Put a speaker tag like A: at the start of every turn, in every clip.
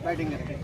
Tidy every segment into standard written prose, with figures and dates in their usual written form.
A: Batting करके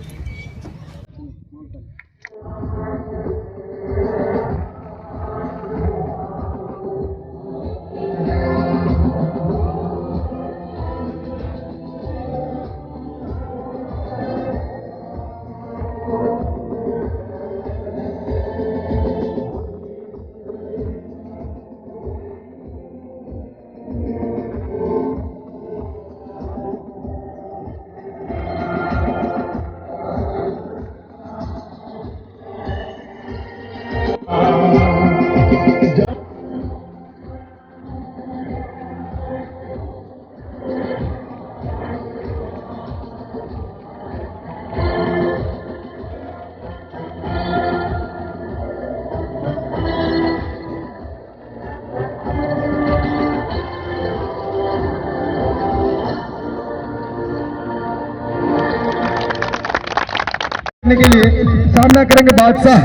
B: के लिए सामना करेंगे बादशाह।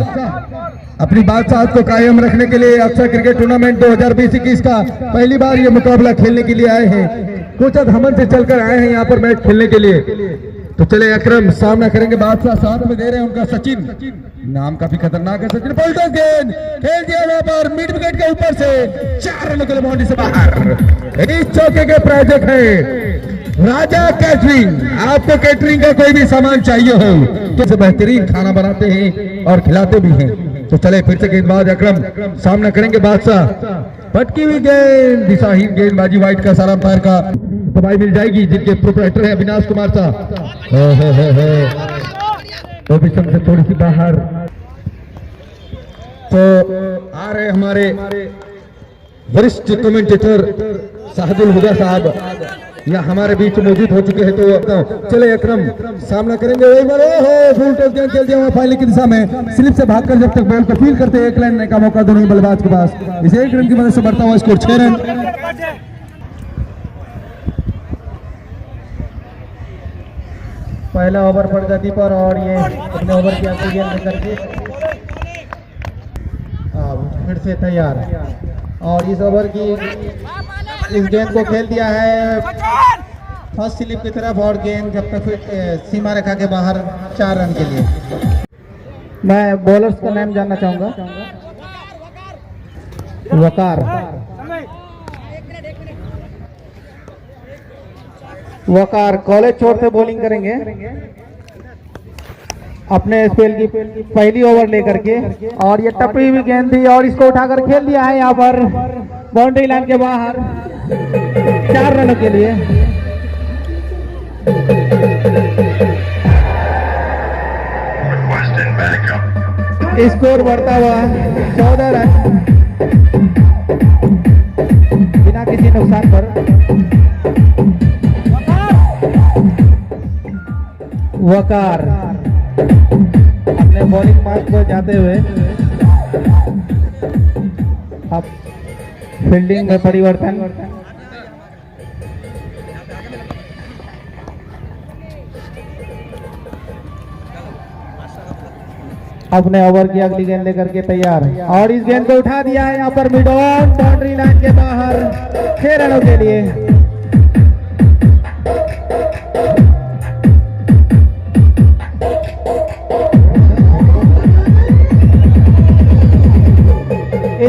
B: अपनी बादशाह को कायम रखने के लिए अक्षर क्रिकेट टूर्नामेंट 2020-21 का पहली बार ये मुकाबला खेलने के लिए आए हैं। कोच हमन से चलकर आए हैं यहाँ पर मैच खेलने के लिए। तो चले अकरम सामना करेंगे बादशाह, साथ में दे रहे हैं उनका सचिन, नाम काफी खतरनाक है सचिन। पलटो गेंद खेल दिया वहां पर मिड विकेट के ऊपर से 4 रनों के लिए बाउंड्री से बाहर। इस चौके के प्रायोजक है राजा कैटरिंग। आपको कैटरिंग का कोई भी सामान चाहिए हो तो बेहतरीन खाना बनाते हैं और खिलाते भी हैं। तो चले फिर से गेंदबाज अकरम सामना करेंगे बादशाह। पटकी हुई गेंद, दिशाहीन गेंदबाजी वाइट का सारा अंपायर का दबाई मिल जाएगी, जिनके प्रोप्राइटर है अविनाश कुमार साहब। तो से थोड़ी सी बाहर। तो आ रहे हमारे वरिष्ठ कमेंटेटर शाहदुल हुदा साहब या हमारे बीच मौजूद हो चुके हैं। तो चले अकरम सामना करेंगे। वही बार फुल टॉस गेंद खेल दिया वहां फाइनल की दिशा में, स्लिप से भागकर जब तक बॉल को फील करते एक लाइन का मौका दोनों बल्लेबाज के पास। इस एक रन की मदद से बढ़ता हुआ स्कोर 6 रन।
A: पहला ओवर प्रगति पर और ये अपने ओवर की आखिरी गेंद लेकर के फिर से तैयार। और इस ओवर की इस गेंद को खेल दिया है फर्स्ट स्लिप की तरफ और गेंद जब तक सीमा रेखा के बाहर 4 रन के लिए। मैं बॉलर्स का नाम जानना चाहूंगा। वकार, वकार कॉलेज छोड़ते बॉलिंग करेंगे अपने स्पेल की पहली ओवर लेकर के। और ये टपी हुई गेंद थी और इसको उठाकर खेल दिया है यहाँ पर बाउंड्री लाइन के बाहर 4 रनों के लिए। स्कोर बढ़ता हुआ 14 रन बिना किसी नुकसान पर। वकार अपने बॉलिंग मार्क पर जाते हुए अब फील्डिंग में परिवर्तन। अपने ओवर की अगली गेंद लेकर के तैयार और इस गेंद को उठा दिया है यहाँ पर मिड ऑन बाउंड्री लाइन के बाहर 6 रनों के लिए।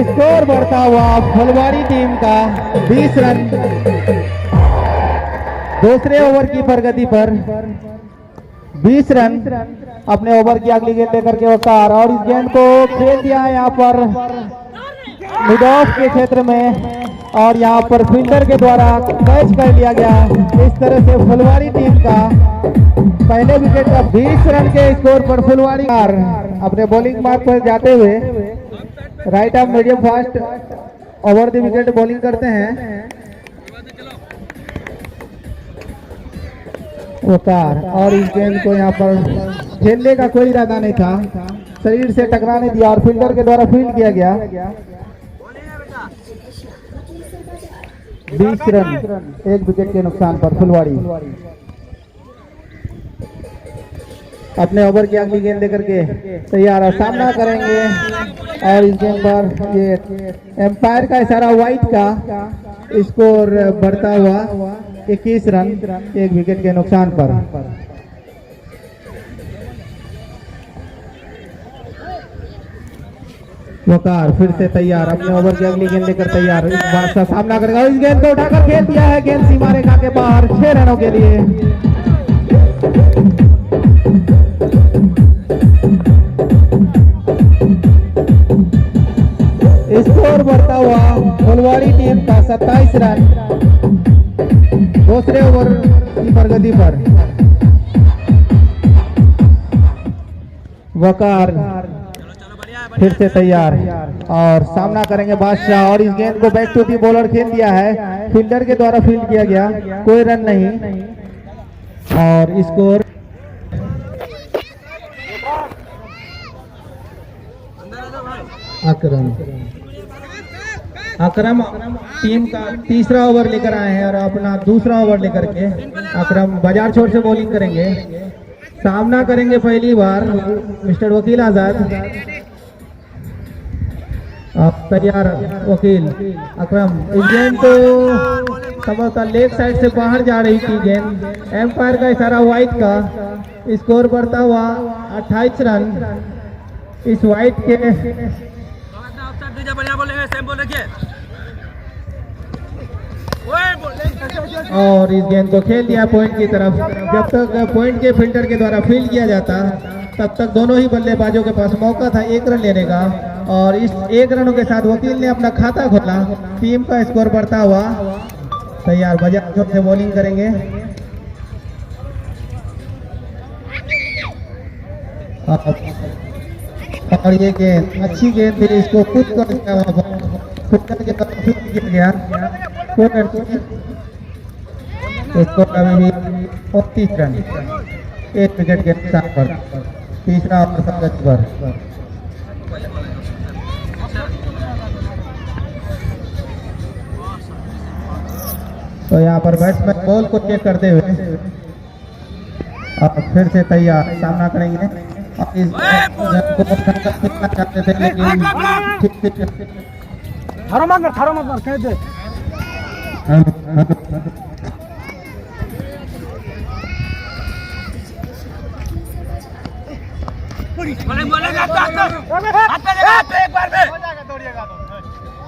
A: स्कोर बढ़ता हुआ फुलवाड़ी टीम का 20 रन। दूसरे ओवर की प्रगति पर 20 रन। अपने ओवर की अगली गेंद लेकर के वकार और इस गेंद को खेल दिया है यहाँ पर मिड ऑफ के क्षेत्र में और यहाँ पर फील्डर के द्वारा कैच कर लिया गया। इस तरह से फुलवाड़ी टीम का पहले विकेट का 20 रन के स्कोर पर फुलवाड़ी अपने बॉलिंग मार्क पर जाते हुए right arm medium fast over the wicket bowling करते हैं वकार। और इस गेंद को यहाँ पर खेलने का कोई इरादा नहीं था, शरीर से टकराने दिया और फील्डर के द्वारा फील्ड किया गया। 20 रन 1 विकेट के नुकसान पर फुलवाड़ी। अपने ओवर की अगली गेंद लेकर के तैयार है, सामना करेंगे। और इस गेंद पर ये एम्पायर का इशारा व्हाइट का, स्कोर बढ़ता हुआ 21 रन 1 विकेट के नुकसान पर। वकार फिर से तैयार, अपने ओवर की अगली गेंद लेकर तैयार, इस बात का सामना करेगा। इस गेंद को उठाकर खेल दिया है, गेंद सीमा रेखा के बाहर 6 रनों के लिए। स्कोर बढ़ता हुआ फुलवाड़ी टीम का 27 रन दूसरे ओवर की प्रगति पर। वकार फिर से तैयार और सामना करेंगे बादशाह। और इस गेंद को बैक टू दी बॉलर खेल दिया है, फील्डर के द्वारा फील्ड किया गया, कोई रन नहीं। और स्कोर अकरम टीम का तीसरा ओवर लेकर आए हैं और अपना दूसरा ओवर लेकर के अकरम बाजार छोर से बॉलिंग करेंगे। सामना करेंगे पहली बार मिस्टर वकील आजाद। आप तैयार वकील। अकरम, इस गेंद को संभवतः लेग साइड से बाहर जा रही थी गेंद, एम्पायर का इशारा व्हाइट का, स्कोर बढ़ता हुआ 28 रन इस व्हाइट के। और इस गेंद को खेल दिया पॉइंट की तरफ। जब तक पॉइंट के फील्डर के द्वारा फील्ड किया जाता तब तक दोनों ही बल्लेबाजों के पास मौका था 1 रन लेने का। और इस 1 रनों के साथ वकील ने अपना खाता खोला। टीम का स्कोर बढ़ता हुआ तैयार, बाजार छोर से बॉलिंग करेंगे। और ये गेंद अच्छी गेंद थी, इसको खुद कर दिया वहां पर फील्डर के तरफ फील्ड किया गया। इसको अभी भी 29 रन 1 विकेट के नुकसान पर, तीसरा ओवर प्रगति पर। तो यहाँ पर बैट्समैन बॉल को चेक करते हुए और फिर से तैयार, सामना करेंगे। और इस को खेलना चाहते थे लेकिन कह दे।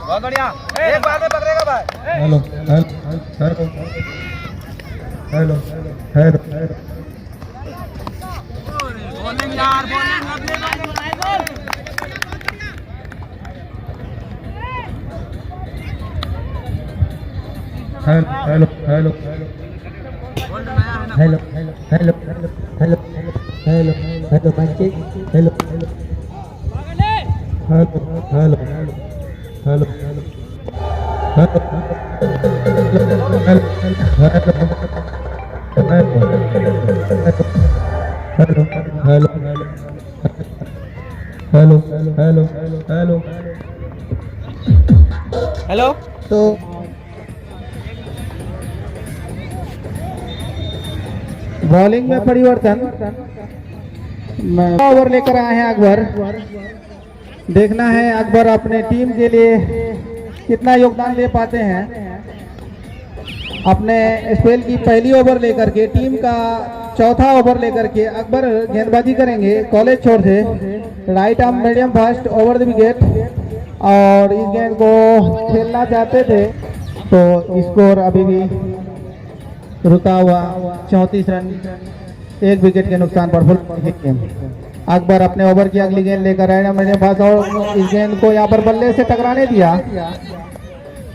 C: बहुत बढ़िया, एक बार में पकड़ेगा भाई।
B: Hello hello hello hello
C: bowling यार, बॉलिंग अपने
B: hello hello hello hello hello hello hello hello बच्चे hello hello hello hello hello hello hello hello hello
C: hello.
A: तो बॉलिंग में परिवर्तन, ओवर लेकर आए हैं अकबर। देखना है अकबर अपने टीम के लिए कितना योगदान दे पाते हैं। अपने स्पेल की पहली ओवर लेकर के टीम का चौथा ओवर लेकर के अकबर गेंदबाजी करेंगे कॉलेज छोर से, right arm medium fast over the wicket. और इस गेंद को खेलना चाहते थे तो स्कोर अभी भी रुका हुआ 34 रन 1 विकेट के नुकसान पर। अकबर अपने ओवर की अगली गेंद लेकर आए मेरे पास और इस गेंद को यहाँ पर बल्ले से टकराने दिया,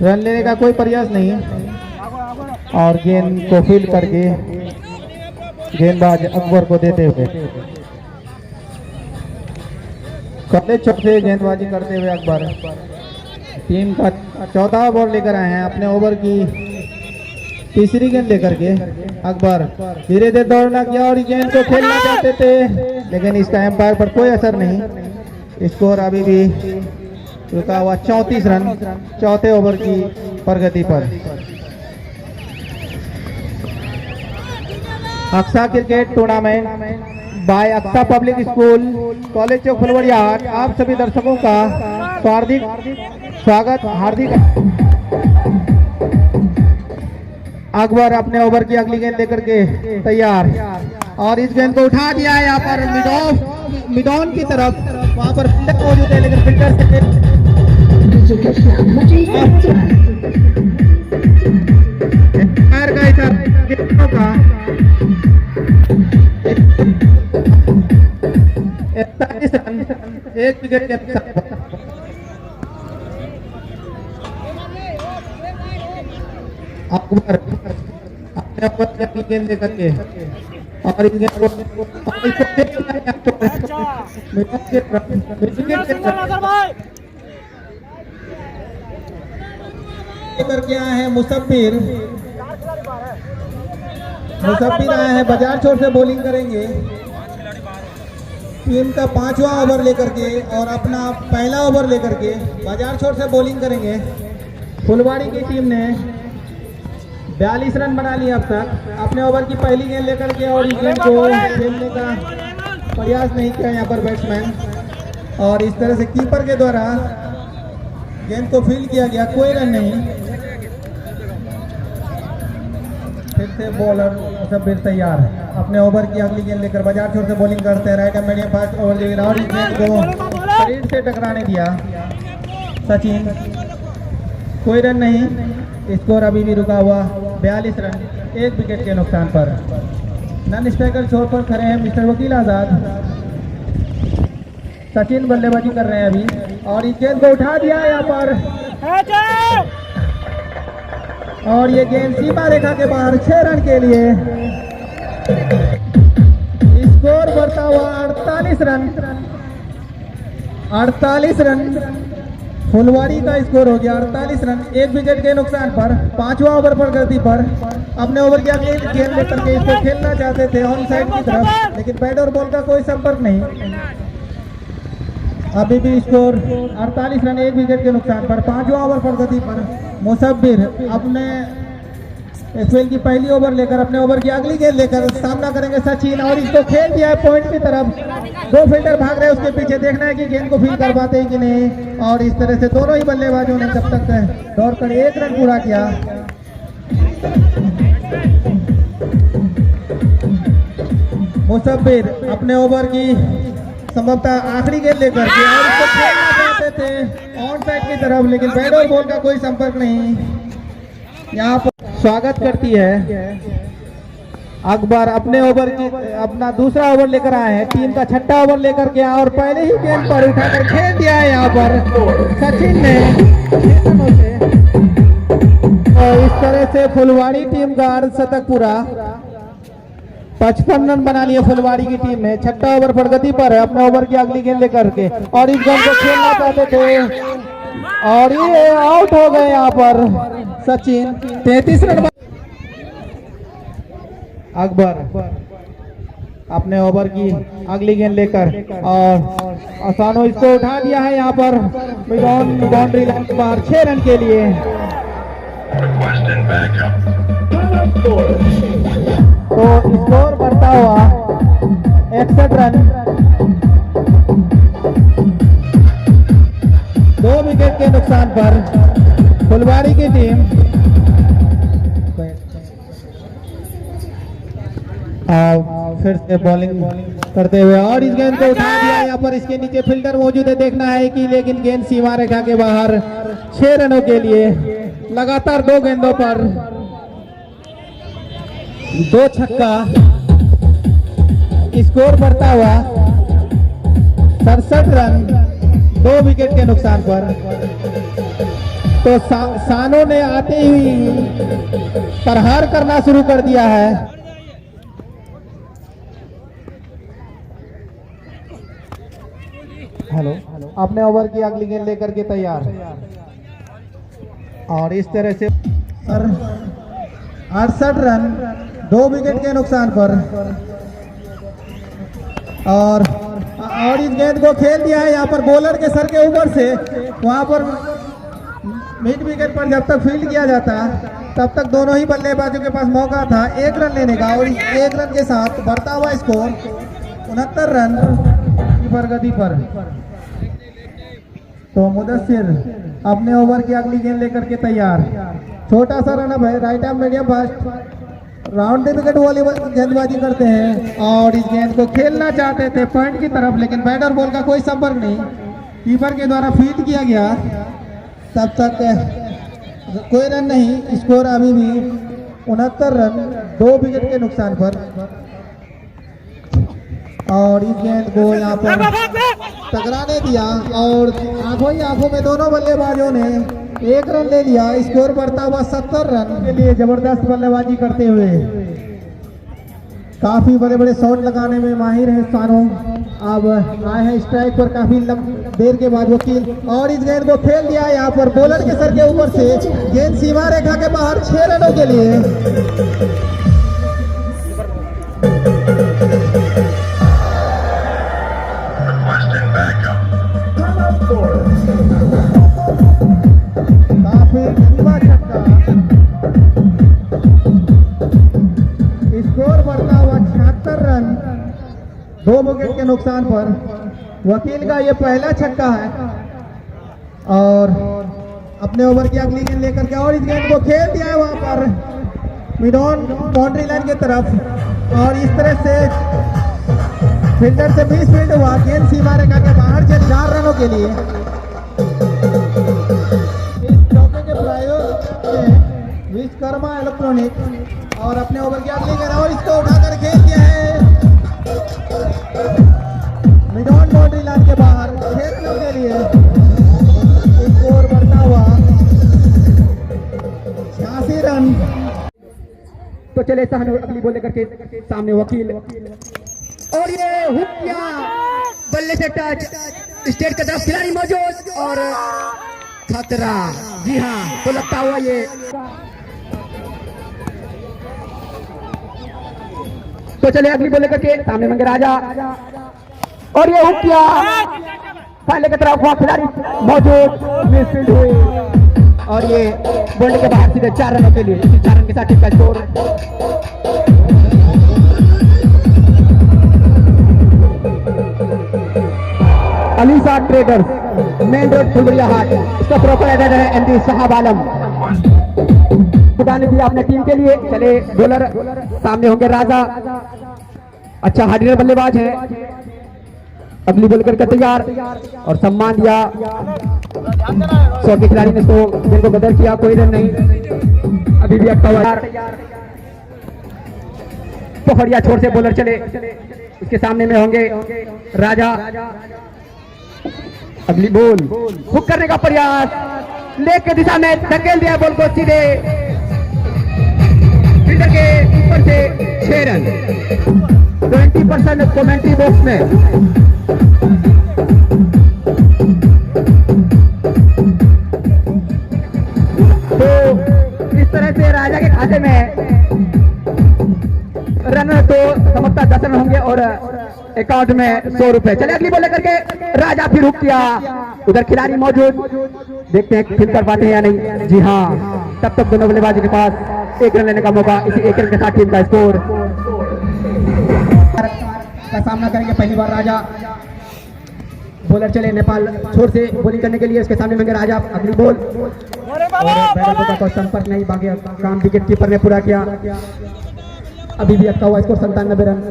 A: रन लेने का कोई प्रयास नहीं। और गेंद को फील्ड करके गेंदबाज अकबर को देते हुए कॉलेज छोर से गेंदबाजी करते हुए अकबर टीम का चौथा ओवर लेकर आए हैं। अपने ओवर की तीसरी गेंद लेकर के अकबर धीरे धीरे दौड़ना किया और गेंद को खेलना चाहते थे लेकिन इसका एम्पायर पर कोई असर नहीं। स्कोर अभी भी रुका हुआ 34 रन चौथे ओवर की प्रगति पर। Aqsa cricket tournament by Aqsa public school college चौक फुलवरिया हाट। आप सभी दर्शकों का हार्दिक स्वागत। हार्दिक अकबर अपने ओवर की अगली गेंद लेकर के तैयार और इस गेंद को उठा दिया है यहाँ पर मिडॉन की तरफ। वहां पर फिल्डर मौजूद है लेकिन फिल्डर का 41 रन, 1 विकेट के अकबर अपने ओवर की गेंद लेकर के और इस गेंद को करके आए हैं मुसब्बिर आए हैं बाजार छोर से बॉलिंग करेंगे। टीम का 5वां ओवर लेकर के और अपना पहला ओवर लेकर के बाजार छोर से बॉलिंग करेंगे। फुलवाड़ी की टीम ने 42 रन बना लिए अब तक। अपने ओवर की पहली गेंद लेकर के और इस गेंद को खेलने का प्रयास नहीं किया यहाँ पर बैट्समैन और इस तरह से कीपर के द्वारा गेंद को फील्ड किया गया, कोई रन नहीं। फिर से बॉलर मुसब्बिर तैयार अपने ओवर की अगली गेंद लेकर बाजार छोर से बॉलिंग करते हैं। राइट मीडियम फास्ट ओवर ले और इस गेंद को शरीर से टकराने दिया सचिन, कोई रन नहीं। स्कोर अभी भी रुका हुआ 42 रन, 1 विकेट के नुकसान पर। नन स्ट्राइकर छोर पर खड़े हैं मिस्टर वकील आजाद। सचिन बल्लेबाजी कर रहे हैं अभी और इस गेंद को उठा दिया यहाँ पर और ये गेंद सीमा रेखा के बाहर 6 रन के लिए। स्कोर बढ़ता हुआ 48 रन। 48 रन फुलवाड़ी का स्कोर हो गया 48 रन, 1 विकेट के नुकसान पर। 5वां ओवर पर गति पर अपने ओवर की अगली गेंद लेकर के इसको खेलना चाहते थे ऑन साइड की तरफ लेकिन बैट और बॉल का कोई संपर्क नहीं। अभी भी स्कोर 48 रन, 1 विकेट के नुकसान पर। 5वां ओवर पर गति पर मुसब्बिर अपने एसएल की पहली ओवर लेकर अपने ओवर की अगली गेंद लेकर सामना करेंगे सचिन और इसको खेल दिया है पॉइंट की तरफ। 2 फील्डर भाग रहे हैं उसके पीछे, देखना है कि गेंद को फील कर पाते हैं कि नहीं। और इस तरह से दोनों ही बल्लेबाजों ने जब तक दौड़ कर 1 रन पूरा किया। मुसब्बिर अपने ओवर की संभवतः आखिरी गेंद लेकर के और इसको खेलना चाहते थे ऑन साइड की तरफ लेकिन बैट और बॉल का कोई संपर्क नहीं। यहाँ पर स्वागत करती है अकबर अपने ओवर की अपना दूसरा ओवर लेकर आए हैं। टीम का 6ठा ओवर लेकर के और पहले ही गेंद पर उठाकर खेल दिया है यहाँ पर सचिन ने। और इस तरह से फुलवाड़ी टीम का अर्धशतक पूरा। 55 रन बना लिए फुलवाड़ी की टीम ने। 6ठा ओवर पर गति पर है अपने ओवर की अगली गेंद लेकर के और इस गेंद को खेलना चाहते थे और ये आउट हो गए यहाँ पर सचिन। 33 रन अकबर अपने ओवर की अगली गेंद लेकर और आसानो इसको उठा दिया है यहाँ पर बाउंड्री लाइन के बाहर 6 रन के लिए। तो स्कोर बढ़ता हुआ 61 रन, 2 विकेट के नुकसान पर फुलवाड़ी की टीम फिर से बॉलिंग करते हुए और इस गेंद को उठा दिया यहाँ पर। इसके नीचे फील्डर मौजूद है, देखना है कि लेकिन गेंद सीमा रेखा के बाहर 6 रनों के लिए। लगातार 2 गेंदों पर 2 छक्का। स्कोर बढ़ता हुआ 67 रन, 2 विकेट के नुकसान पर। तो सानो ने आते ही प्रहार करना शुरू कर दिया है। हेलो अपने ओवर की अगली गेंद लेकर के तैयार और इस तरह से 68 रन, 2 विकेट के नुकसान पर। और इस गेंद को खेल दिया है यहाँ पर बॉलर के सर के ऊपर से। वहां पर मिड विकेट पर जब तक फील्ड किया जाता तब तक दोनों ही बल्लेबाजों के पास मौका था 1 रन लेने का और इस 1 रन के साथ बढ़ता हुआ स्कोर 69 रन की प्रगति पर। तो मुदस्सिर अपने ओवर की अगली गेंद लेकर के तैयार। छोटा सा रन है, right arm medium fast round the wicket वाली गेंदबाजी करते हैं और इस गेंद को खेलना चाहते थे पॉइंट की तरफ, लेकिन बैट और बॉल का कोई संपर्क नहीं, कीपर के द्वारा फील्ड किया गया। तब तक कोई रन नहीं, स्कोर अभी भी 69 रन 2 विकेट के नुकसान पर। और इस गेंद को यहाँ पर टकराने दिया और आंखों ही आंखों में दोनों बल्लेबाजों ने 1 रन ले लिया। स्कोर बढ़ता हुआ 70 रन के लिए जबरदस्त बल्लेबाजी करते हुए काफी बड़े बड़े शॉट लगाने में माहिर है सानो। अब आए हैं स्ट्राइक पर काफी देर के बाद वकील और इस गेंद को खेल दिया यहाँ पर बॉलर के सर के ऊपर से। गेंद सीमा रेखा के बाहर 6 रनों के लिए। काफी लंबा छक्का, स्कोर बढ़ता हुआ 76 रन 2 विकेट के नुकसान पर। वकील का ये पहला छक्का है और अपने ओवर की अगली गेंद लेकर के और इस गेंद को खेल दिया है वहां पर मिड ऑन बाउंड्री लाइन की तरफ और इस तरह से फील्डर से 20 फील्ड हुआ। गेंद सीमा रेखा के बाहर से 4 रनों के लिए। इस चौके के प्रायोजक विश्वकर्मा इलेक्ट्रॉनिक और अपने ओवर की अगली गेंद और इसको उठाकर खेल दिया है मिड ऑन बाउंड्री लाइन के बाहर 6 रनों के लिए। स्कोर बढ़ता हुआ 86 रन।
D: तो चले सहन अगली बॉल लेकर के सामने वकील और ये हुक किया, बल्ले से टच, स्टेट का 10 खिलाड़ी मौजूद और खतरा। जी हाँ, तो लगता हुआ ये तो चले अगली बॉल लेकर के सामने मंगे राजा और ये हुक किया, पहले की तरफ वहां खिलाड़ी मौजूद, मिसफील्ड हुई और ये बॉल के बाहर सीधे 4 रनों के लिए। इसी 4 रन के साथ टीम का score. Alisa traders main road Phulbaria Haat, इसका प्रॉपर एडेड है एमडी साहब आलम। दिया अपने टीम के लिए। चले बॉलर सामने होंगे राजा, अच्छा हार्डर बल्लेबाज है। अगली बॉल करके तैयार और सम्मान दिया 100 के खिलाड़ी ने, तो गेंद को गदर किया, कोई रन नहीं। अभी भी अटका हुआ पकड़िया छोर से बॉलर चले, उसके सामने में होंगे राजा। अगली बॉल हुक करने का प्रयास, लेग के दिशा में धकेल दिया बॉल को सीधे फील्डर के ऊपर से 6 रन। 20% कमेंट्री बॉक्स में। तो इस तरह से राजा के खाते में रन तो समझता 10 रन होंगे और अकाउंट में 100 रुपए। चले अगली बॉल लेकर के राजा फिर हुक किया, उधर खिलाड़ी मौजूद, देखते हैं फिल कर पाते हैं या नहीं। जी हाँ, तब तक दोनों बल्लेबाजों के पास 1 रन लेने का मौका। इसी 1 रन के साथ टीम का स्कोर का सामना करेंगे पहली बार राजा। बॉलर चले नेपाल छोर से बॉलिंग करने के लिए, उसके सामने मंगे राजा। अगली बॉल और बैटर का कोई संपर्क नहीं, बाकी काम विकेट कीपर ने पूरा किया। अभी भी अटका हुआ स्कोर 97 रन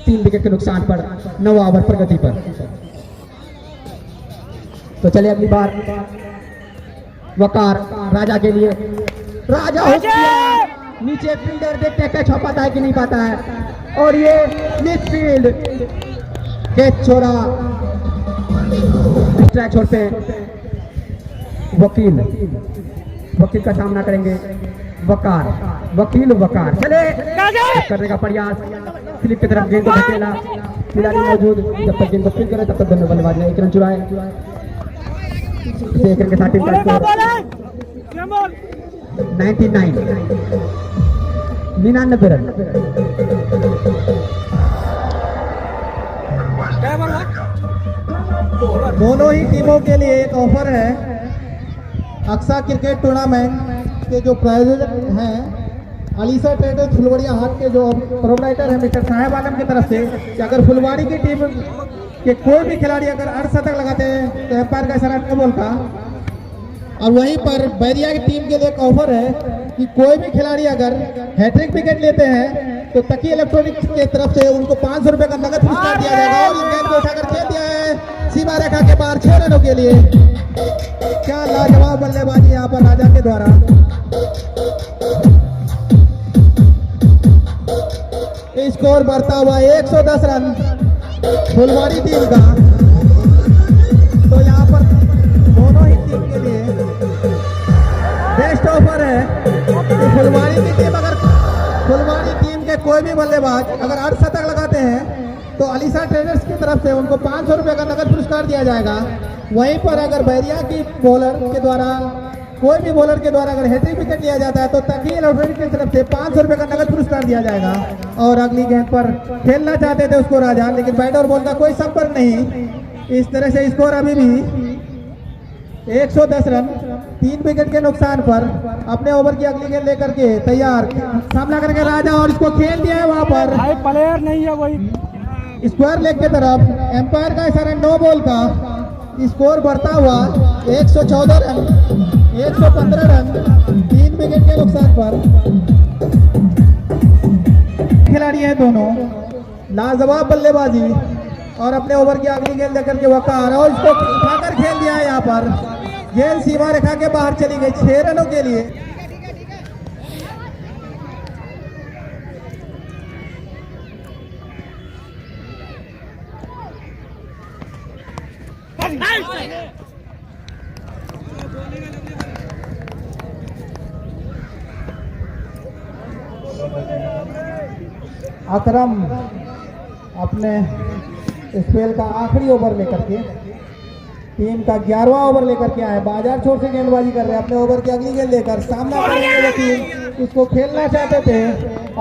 D: 3 विकेट के नुकसान पर 9 ओवर प्रगति पर। तो चले अगली बार वकार राजा के लिए। राजा हो गया नीचे, फील्डर देखते हैं कैच हो पाता है कि नहीं पाता है और ये मिडफील्ड कैच छोड़ा। स्ट्राइक छोड़ पे वकील का सामना करेंगे वकार चले करने का प्रयास, स्लिप की तरफ गेंद को धकेला, खिलाड़ी मौजूद, जब तक गेंद को फील्ड करे तब तक दोनों बल्लेबाज ने 1 रन चुराए। 1 रन के साथ टीम का स्कोर 99 रन।
A: दोनों ही टीमों के लिए एक ऑफर है। अक्सा क्रिकेट टूर्नामेंट के जो प्रायोजक हैं अलीसा ट्रेडर्स फुलवाड़िया हाट के जो प्रोपराइटर है मिस्टर साहेब आलम की तरफ से कि अगर फुलवाड़ी की टीम के कोई भी खिलाड़ी अगर अर्धशतक लगाते हैं तो एम्पायर का इशारा न बोलता। और वहीं पर बैरिया की टीम के लिए एक ऑफर है कि कोई भी खिलाड़ी अगर हैट्रिक विकेट लेते हैं तो तकी इलेक्ट्रॉनिक्स की तरफ से उनको 500 रुपए का नगद पुरस्कार दिया जाएगा। और इस गेंद को उठाकर खेल दिया है सीमा रेखा के बाहर 6 रनों के लिए। क्या लाजवाब बल्लेबाजी यहाँ पर राजा के द्वारा। स्कोर बढ़ता हुआ 110 रन फुलवाड़ी टीम का। तो यहाँ पर दोनों ही टीम के लिए बेस्ट ऑफर है कि फुलवाड़ी की टीम अगर फुलवाड़ी टीम के कोई भी बल्लेबाज अगर अर्धशतक लगाते हैं तो अलीसा ट्रेडर्स की तरफ से उनको 500 रुपए का नगद पुरस्कार दिया जाएगा। वहीं पर अगर बैरिया की बॉलर के द्वारा कोई भी बॉलर के द्वारा अगर हैट्रिक विकेट लिया जाता है तो तकी इलेक्ट्रॉनिक्स की तरफ से 500 रुपए का नगद पुरस्कार दिया जाएगा। और अगली गेंद पर खेलना चाहते थे उसको राजा, लेकिन बैट और बॉल का कोई संपर्क नहीं। इस तरह से स्कोर अभी भी 110 रन 3 विकेट के नुकसान पर अपने ओवर की अगली गेंद लेकर के तैयार सामना करके राजा, और इसको खेल दिया है वहां पर।
E: भाई प्लेयर नहीं है वही
A: स्क्वायर लेग के तरफ एम्पायर का इशारा नो बॉल का। स्कोर बढ़ता हुआ 114 रन 115 रन 3 विकेट के नुकसान पर। खिलाड़ी हैं दोनों, लाजवाब बल्लेबाजी और अपने ओवर की अगली गेंद लेकर के वकार, और इसको उठाकर खेल दिया है यहाँ पर। गेंद सीमा रेखा के बाहर चली गई 6 रनों के लिए। अकरम अपने स्पेल का आखिरी ओवर लेकर के टीम का 11वां ओवर लेकर के आए। बाजार छोर से गेंदबाजी कर रहे हैं अपने ओवर की अगली गेंद लेकर। सामना करेंगे वकील, इसको खेलना चाहते थे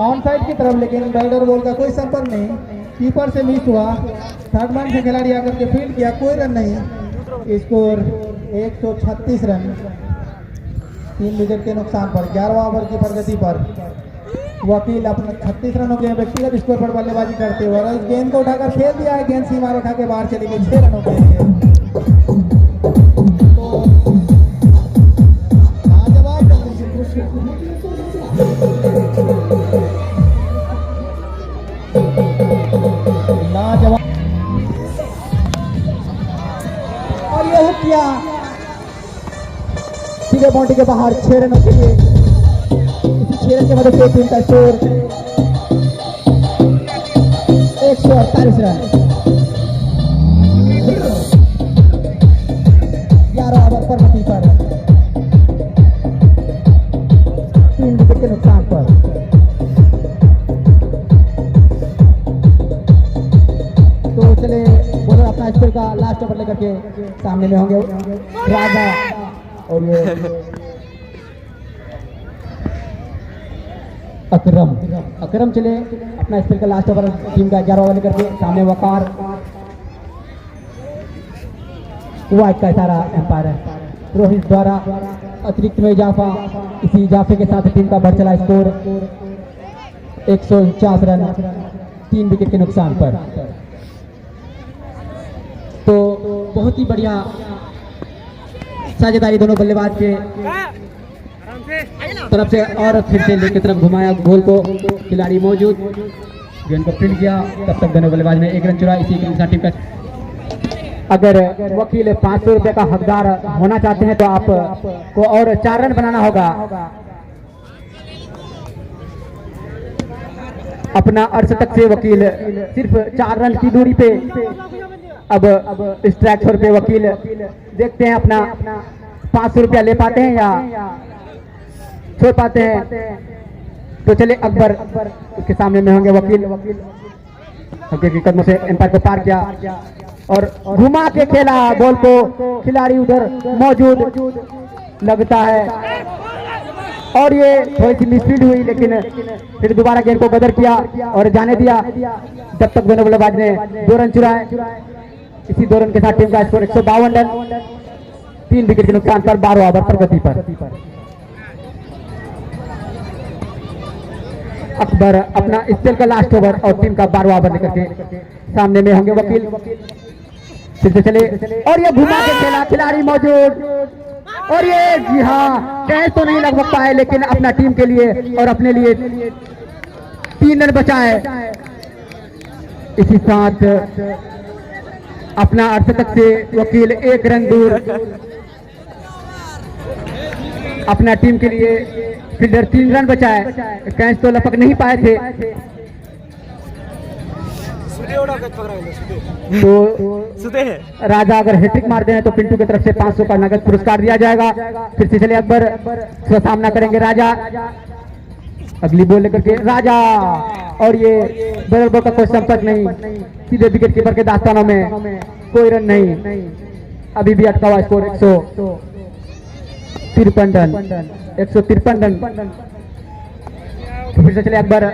A: ऑन साइड की तरफ, लेकिन बैट और बॉल का कोई संपर्क नहीं। कीपर से मिस हुआ, थर्ड मैन से खिलाड़ी आकर के फील्ड किया, कोई रन नहीं। स्कोर 136 रन 3 विकेट के नुकसान पर। 11वां ओवर की प्रगति पर वकील अपने 36 रनों के व्यक्तिगत स्कोर पर बल्लेबाजी करते हुए और इस गेंद को उठाकर खेल दिया है। गेंद सीमा रेखा के बाहर चली गई 6 रनों के लिए। लाजवाब और ये हुक किया सीधे बाउंड्री के बाहर 6 रनों के लिए। इसी 6 रन की मदद से टीम का स्कोर 148 रन। 11 ओवर पर प्रगति पर 3 विकेट के नुकसान पर। तो चले बॉलर अपना स्पेल का लास्ट ओवर लेकर के सामने में होंगे राजा, और ये अकरम चले अपना स्पेल का लास्ट ओवर टीम का 11 ओवर लेकर के सामने वकार। वाइड का इशारा एम्पायर रोहित द्वारा अतिरिक्त में इजाफा। इसी इजाफे के साथ टीम का बढ़ चला स्कोर 149 रन 3 विकेट के नुकसान पर। तो बहुत ही बढ़िया साझेदारी दोनों बल्लेबाज के तरफ से, और फिर से लेके तरफ घुमाया गोल को, खिलाड़ी मौजूद, गेंद को फील्ड किया। तब तक दोनों बल्लेबाज ने 1 रन चुरा। इसी के साथ टीम का अगर वकील 500 रुपए का हकदार होना चाहते हैं तो आप को और 4 रन बनाना होगा। अपना अर्धशतक से वकील सिर्फ 4 रन की दूरी पे। अब स्ट्राइक छोर पे वकील देखते हैं अपना 500 रुपया ले पाते हैं या छोड़ पाते हैं। तो चले अकबर उसके सामने में होंगे वकील। हल्के के कदमों से एम्पायर को पार किया और घुमा के खेला बॉल को। खिलाड़ी उधर मौजूद लगता है और ये थोड़ी सी मिसफील्ड हुई, लेकिन फिर दोबारा गेंद को गदर किया और जाने दिया जब तक दोनों बल्लेबाज ने 2 रन चुराए। इसी 2 रन के साथ टीम का स्कोर 152 रन 3 विकेट के नुकसान पर 12 ओवर प्रगति पर।
D: अकबर अपना स्पेल का लास्ट ओवर और टीम का 12वां ओवर लेकर के सामने में होंगे वकील। फिर से चले और ये घुमा के खेला, खिलाड़ी मौजूद, और ये जी हाँ कैच तो नहीं लगभग पाए लेकिन अपना टीम के लिए और अपने लिए 3 रन बचाए। इसी साथ अपना अर्धशतक से वकील 1 रन दूर। अपना टीम के लिए फील्डर 3 रन बचाए, कैच तो लपक नहीं पाए थे। तो राजा अगर हैट्रिक मारते हैं तो पिंटू की तरफ से 500 का नगद पुरस्कार दिया जाएगा। फिर से चले अकबर, इसका सामना करेंगे राजा। अगली बॉल लेकर के राजा, और ये बदल बॉल का कोई संपर्क नहीं, सीधे विकेट कीपर के दास्तानों में, कोई रन नहीं। अभी भी अटका हुआ स्कोर 153 रन, 153 रन। फिर से चले अकबर,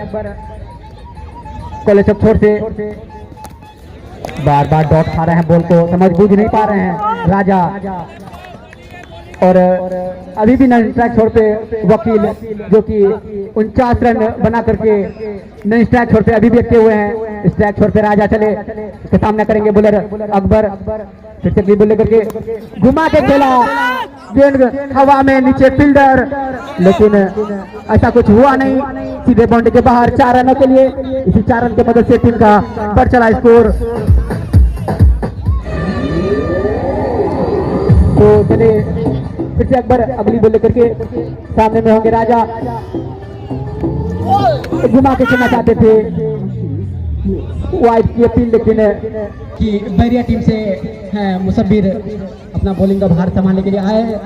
D: कॉलेज छोर से बार बार डॉट खा रहे हैं, बॉल को समझ बूझ नहीं पा रहे हैं राजा। और अभी भी नन स्ट्राइक छोड़ पे वकील जो कि 49 रन बना करके नन स्ट्राइक छोड़ पे अभी भी अटके हुए हैं। स्ट्राइक छोड़ पे राजा चले, इसके सामने करेंगे बॉलर अकबर। फिर से बॉल लेकर के घुमा के खेला, गेंद हवा में, नीचे फील्डर, लेकिन ऐसा कुछ हुआ नहीं, सीधे बाउंड्री के बाहर 4 रनों के लिए। इसी 4 रन की मदद से टीम का बढ़ चला स्कोर। तो चले फिर से अकबर, अगली बॉल लेकर के सामने में होंगे राजा। घुमा के खेलना चाहते थे, वाइड की अपील, लेकिन कि बैरिया टीम से है मुसब्बिर अपना बॉलिंग का भार संभालने के लिए आए।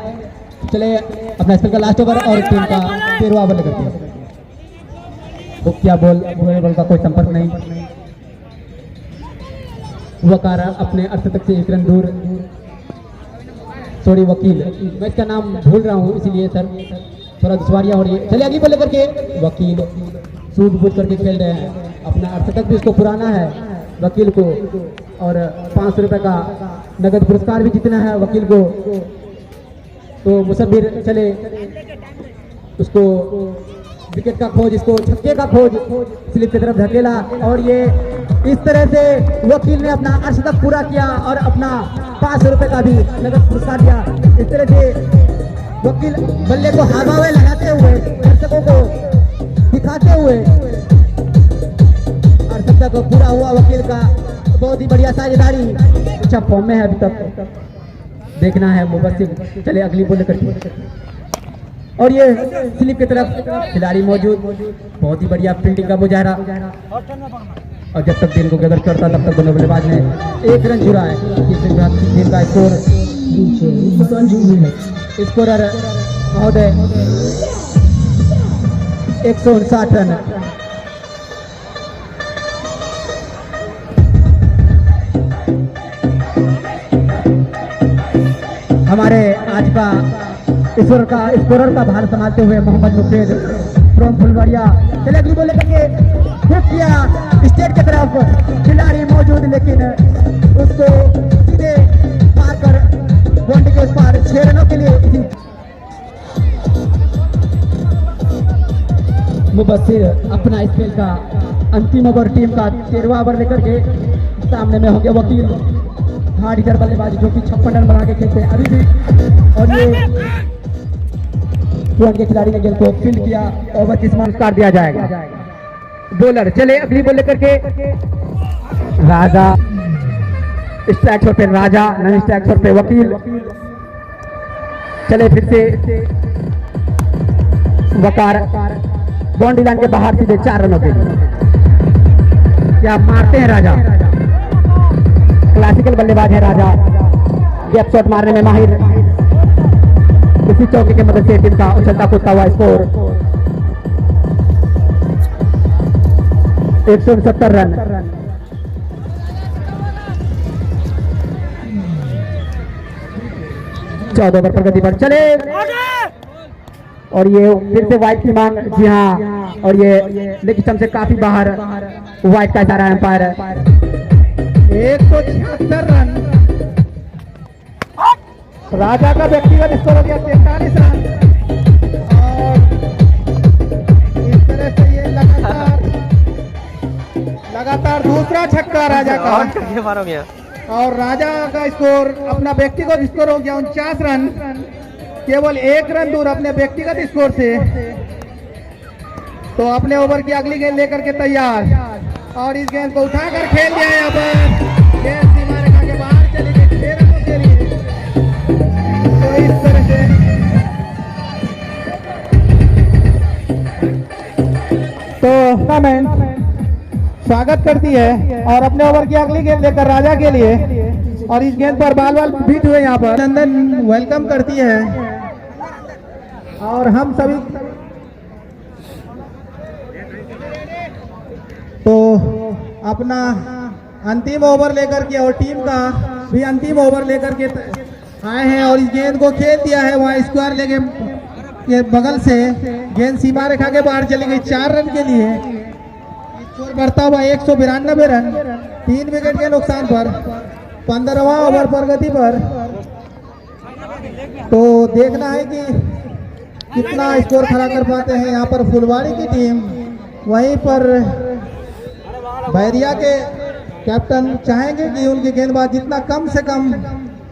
D: चले अपना स्पेल का लास्ट ओवर और टीम का 13वां ओवर लेकर के बुक किया बॉल, बॉल का कोई संपर्क नहीं। वकार अपने अर्धशतक से 1 रन दूर। सॉरी वकील, मैं इसका नाम भूल रहा हूँ इसीलिए सर थोड़ा दुश्वारियां हो रही है। चलिए अगली बॉल लेकर के वकील सूझबूझ करके खेल रहे हैं, अपना अर्धशतक भी इसको पुराना है वकील को, और 500 रुपए का नगद पुरस्कार भी जीतना है वकील को। तो मुसब्बिर चले, उसको विकेट का खोज, इसको छक्के का खोज, स्लिप की तरफ धकेला, और ये इस तरह से वकील ने अपना अर्धशतक पूरा किया और अपना 500 रुपए का भी नगद पुरस्कार दिया। इस तरह से वकील बल्ले को हवा में लगाते हुए, दर्शकों को दिखाते हुए अर्धशतक पूरा हुआ वकील का। बहुत ही बढ़िया साझेदारी, अच्छा फॉर्म में है अभी तक, देखना है मुबस्सिर। चले अगली बॉल लेकर, और ये स्लिप की तरफ खिलाड़ी मौजूद, बहुत ही बढ़िया फील्डिंग का मुजाहरा। और जब तक गेंद को गदर करता तब तक दोनों बल्लेबाज ने 1 रन जुड़ा है। टीम का स्कोर स्कोरर महोदय 159 रन। हमारे आज का स्कोरर का भार संभालते हुए मोहम्मद मुफीद फ्रॉम फुलवाड़िया। चले अगली बॉल लेकर के हुक किया स्टेट की तरफ, खिलाड़ी मौजूद लेकिन उसको सीधे पार कर बाउंड्री के उस पार 6 रनों के लिए। मुबस्सिर अपना स्पेल का अंतिम ओवर, टीम का 13वां ओवर लेकर के सामने में होंगे वकील, हार्ड हिटर बल्लेबाज जो कि 56 रन बना के खेलते हैं अभी भी। और ये के खिलाड़ी ने गेंद को फील्ड किया, ओवर किस पुरस्कार दिया जाएगा। बॉलर चले अगली बॉल लेकर के राजा, स्ट्राइक छोर पे राजा, नन स्ट्राइक छोर पे वकील। चले फिर से वकार, बाउंड्री लाइन के बाहर सीधे 4 रनों के लिए। क्या मारते हैं राजा, क्लासिकल बल्लेबाज है राजा, गैप शॉट मारने में माहिर। इसी चौके की मदद से टीम का उछलता कूदता हुआ स्कोर 169 रन। चौदह ओवर प्रगति पर चले, और ये फिर से वाइड की मांग। जी हाँ, और ये लेग स्टंप से काफी बाहर, वाइड का इशारा एम्पायर।
A: 176 रन राजा का व्यक्तिगत स्कोर हो गया 43 रन। और इस तरह से ये लगातार लगातार दूसरा छक्का राजा का
C: ये मारोगे
A: और राजा का स्कोर अपना व्यक्तिगत स्कोर हो गया 49 रन, केवल 1 रन दूर अपने व्यक्तिगत स्कोर से। तो अपने ओवर की अगली गेंद लेकर के तैयार और इस गेंद को उठाकर खेल दिया यहाँ पर। गेंद सीमा रेखा के बाहर चली गई 6 रनों के लिए। तो इस तरह से तो टूर्नामेंट स्वागत करती है और अपने ओवर की अगली गेंद लेकर राजा के लिए और इस गेंद पर बाल बाल बीट हुए यहाँ पर नंदन वेलकम करती है और हम सभी तो अपना अंतिम ओवर लेकर के और टीम का भी अंतिम ओवर लेकर के आए हैं और इस गेंद को खेल दिया है वहाँ स्क्वायर लेके के बगल से। गेंद सीमा रेखा के बाहर चली गई 4 रन के लिए। स्कोर बढ़ता हुआ 192 रन, 3 विकेट के नुकसान पर 15वां ओवर प्रगति पर। तो देखना है कि कितना स्कोर खड़ा कर पाते हैं यहाँ पर फुलवाड़ी की टीम। वहीं पर बैरिया के कैप्टन चाहेंगे कि उनकी गेंदबाज जितना कम से कम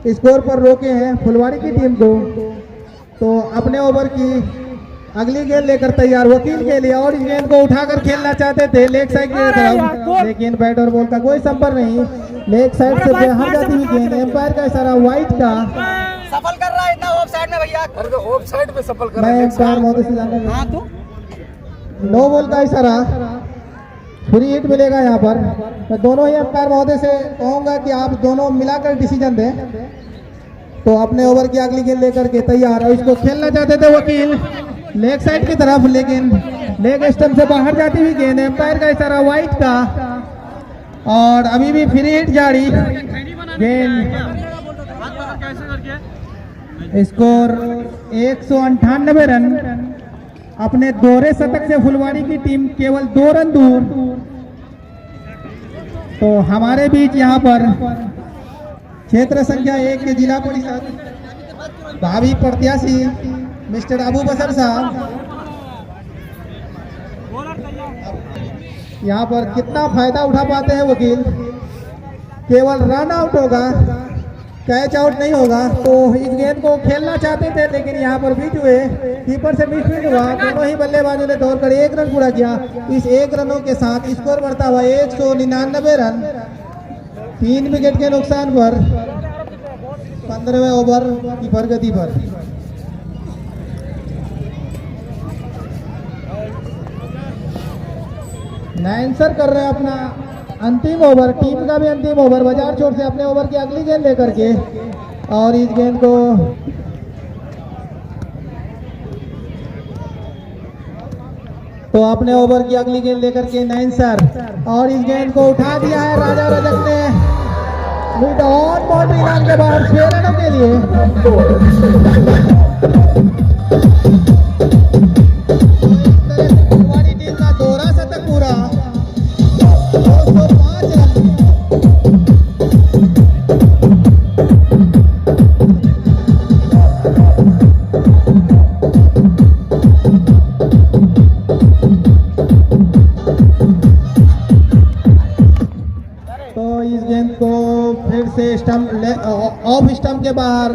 A: स्कोर पर रोके हैं फुलवाड़ी की टीम को। तो अपने ओवर की अगली गेंद लेकर तैयार वकील के लिए और इस गेंद को उठाकर खेलना चाहते थे लेग साइड की तरफ, लेकिन बैट और बॉल का कोई संपर्क नहीं। लेग साइड से बाहर जाती हुई गेंद, एम्पायर का इशारा वाइट का।
C: सफल कर रहा है इतना ऑफ साइड में भैया। अरे तो ऑफ साइड पे सफल कर रहा
A: मैं
C: है।
A: एम्पायर महोदय से जानना
C: हाँ तो
A: नो बॉल का इशारा, फ्री हिट मिलेगा यहाँ पर। मैं दोनों ही एम्पायर महोदय से कहूँगा कि आप दोनों मिलाकर डिसीजन दें। तो अपने ओवर की अगली गेंद लेकर के तैयार और इसको खेलना चाहते थे वकील लेग साइड की तरफ, लेकिन लेग स्टंप से बाहर जाती हुई गेंद, एम्पायर का इशारा वाइट का और अभी भी फ्री हिट जारी। गेंद स्कोर 198 रन। अपने दोहरे शतक से फुलवाड़ी की टीम केवल 2 रन दूर। तो हमारे बीच यहाँ पर क्षेत्र संख्या 1 के जिला परिषद भावी प्रत्याशी मिस्टर अबू बसर साहब यहाँ पर कितना फायदा उठा पाते हैं वकील। केवल रन आउट होगा, कैच आउट नहीं होगा। तो इस गेंद को खेलना चाहते थे लेकिन यहाँ पर बीट हुए, कीपर से मिसफील्ड हुआ। दोनों ही बल्लेबाजों ने दौड़कर 1 रन पूरा किया। इस 1 रनों के साथ स्कोर बढ़ता हुआ 199 रन, 3 विकेट के नुकसान पर 15वें ओवर की प्रगति पर। नाइंसर कर रहे हैं अपना अंतिम ओवर, टीम का भी अंतिम ओवर बाजार छोर से अपने ओवर की अगली गेंद लेकर के और इस गेंद को तो अपने ओवर की अगली गेंद लेकर के नाइंसर और इस गेंद को उठा दिया है राजा रजक ने मिड ऑन बाउंड्री लाइन के बाहर 6 रनों के लिए। फुलवाड़ी टीम का दोहरा शतक पूरा 205 रन। तो इस गेंद को फिर से ऑफ स्टंप के बाहर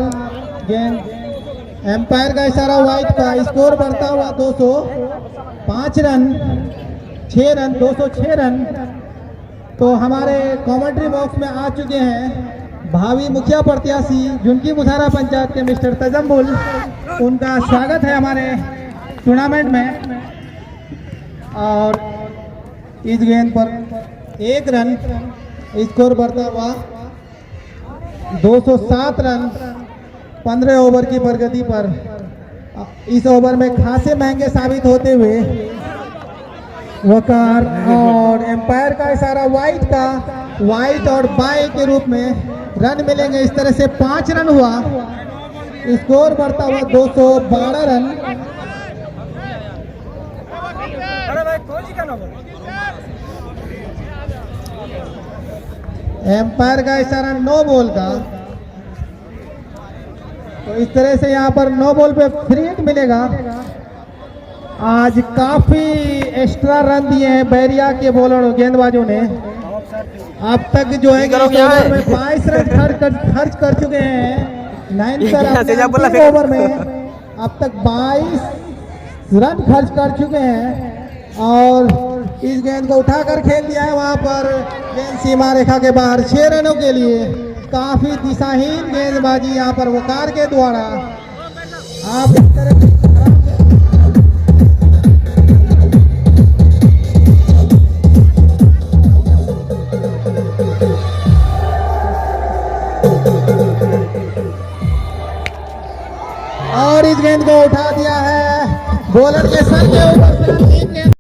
A: गेंद, एम्पायर का इशारा वाइट का। स्कोर बढ़ता हुआ 205 रन, 6 रन, 206 रन। तो हमारे कमेंट्री बॉक्स में आ चुके हैं भावी मुखिया प्रत्याशी झुनकी मुसारा पंचायत के मिस्टर तजम्बुल। उनका स्वागत है हमारे टूर्नामेंट में। और इस गेंद पर 1 रन, स्कोर बढ़ता हुआ 207 रन 15 ओवर की प्रगति पर। इस ओवर में खासे महंगे साबित होते हुए वकार और एम्पायर का इशारा वाइट का, वाइट और बाय के रूप में रन मिलेंगे। इस तरह से 5 रन हुआ, स्कोर बढ़ता हुआ 212 रन। एम्पायर का इशारा नो बॉल का। तो इस तरह से यहाँ पर नो बॉल पे फ्री हिट मिलेगा। आज काफी एक्स्ट्रा रन दिए हैं बैरिया के बॉलर गेंदबाजों ने। अब तक जो है कि
C: करो
A: इस
C: क्या है?
A: ओवर में 22 रन खर्च कर चुके हैं नाइन सर
C: यहाँ से जा बोला
A: अपने
C: फिर।
A: ओवर में अब तक 22 रन खर्च कर चुके हैं और इस गेंद को उठाकर खेल दिया है वहां पर गेंद सीमा रेखा के बाहर 6 रनों के लिए। काफी दिशाहीन गेंदबाजी यहाँ पर वकार के द्वारा। आप इस तरह की और इस गेंद को उठा दिया है बॉलर के सर के ऊपर से।